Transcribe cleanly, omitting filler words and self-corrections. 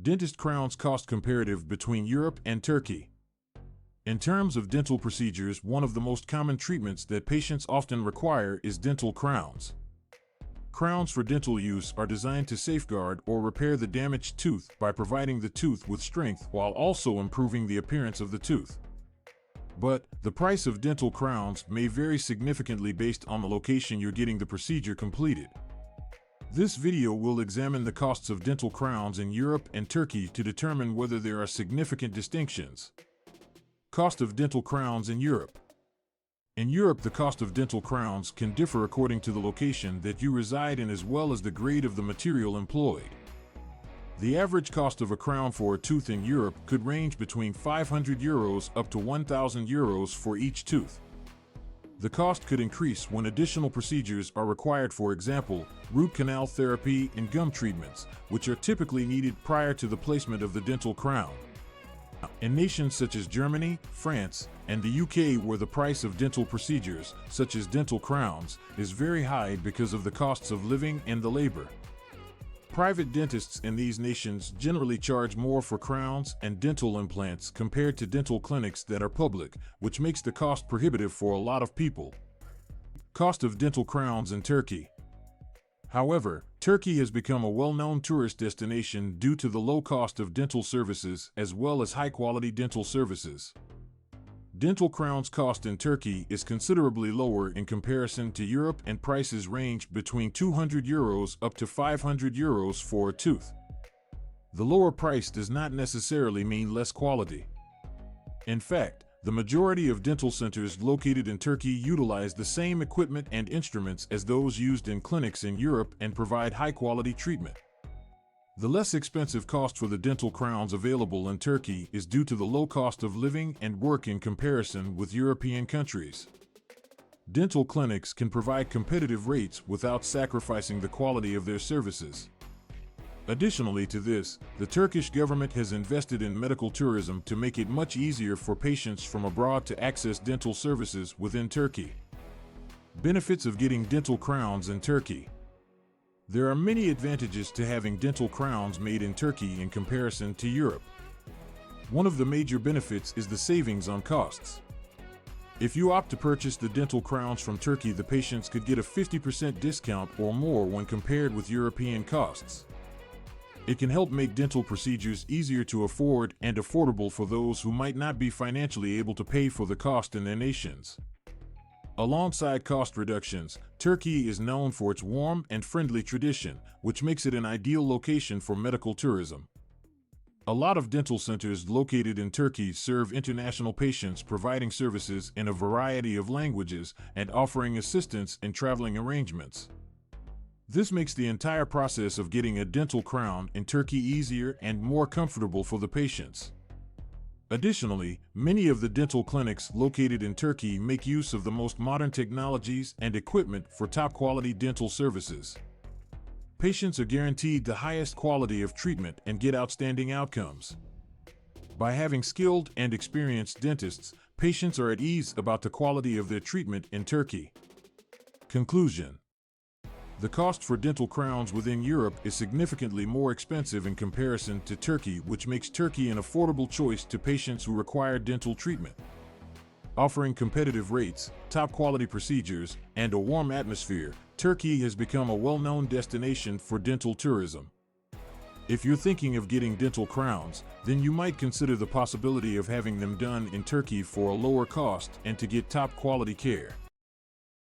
Dentist crowns cost comparative between Europe and Turkey. In terms of dental procedures, one of the most common treatments that patients often require is dental crowns. Crowns for dental use are designed to safeguard or repair the damaged tooth by providing the tooth with strength while also improving the appearance of the tooth. But the price of dental crowns may vary significantly based on the location you're getting the procedure completed. This video will examine the costs of dental crowns in Europe and Turkey to determine whether there are significant distinctions. Cost of dental crowns in Europe. In Europe, the cost of dental crowns can differ according to the location that you reside in as well as the grade of the material employed. The average cost of a crown for a tooth in Europe could range between €500 up to €1,000 for each tooth. The cost could increase when additional procedures are required, for example, root canal therapy and gum treatments, which are typically needed prior to the placement of the dental crown. In nations such as Germany, France, and the UK, where the price of dental procedures, such as dental crowns, is very high because of the costs of living and the labor. Private dentists in these nations generally charge more for crowns and dental implants compared to dental clinics that are public, which makes the cost prohibitive for a lot of people. Cost of dental crowns in Turkey. However, Turkey has become a well-known tourist destination due to the low cost of dental services as well as high-quality dental services. Dental crowns cost in Turkey is considerably lower in comparison to Europe, and prices range between €200 up to €500 for a tooth. The lower price does not necessarily mean less quality. In fact, the majority of dental centers located in Turkey utilize the same equipment and instruments as those used in clinics in Europe and provide high-quality treatment. The less expensive cost for the dental crowns available in Turkey is due to the low cost of living and work in comparison with European countries. Dental clinics can provide competitive rates without sacrificing the quality of their services. Additionally to this, the Turkish government has invested in medical tourism to make it much easier for patients from abroad to access dental services within Turkey. Benefits of getting dental crowns in Turkey. There are many advantages to having dental crowns made in Turkey in comparison to Europe. One of the major benefits is the savings on costs. If you opt to purchase the dental crowns from Turkey, the patients could get a 50% discount or more when compared with European costs. It can help make dental procedures easier to afford and affordable for those who might not be financially able to pay for the cost in their nations. Alongside cost reductions, Turkey is known for its warm and friendly tradition, which makes it an ideal location for medical tourism. A lot of dental centers located in Turkey serve international patients, providing services in a variety of languages and offering assistance in traveling arrangements. This makes the entire process of getting a dental crown in Turkey easier and more comfortable for the patients. Additionally, many of the dental clinics located in Turkey make use of the most modern technologies and equipment for top-quality dental services. Patients are guaranteed the highest quality of treatment and get outstanding outcomes. By having skilled and experienced dentists, patients are at ease about the quality of their treatment in Turkey. Conclusion. The cost for dental crowns within Europe is significantly more expensive in comparison to Turkey, which makes Turkey an affordable choice to patients who require dental treatment. Offering competitive rates, top-quality procedures, and a warm atmosphere, Turkey has become a well-known destination for dental tourism. If you're thinking of getting dental crowns, then you might consider the possibility of having them done in Turkey for a lower cost and to get top-quality care.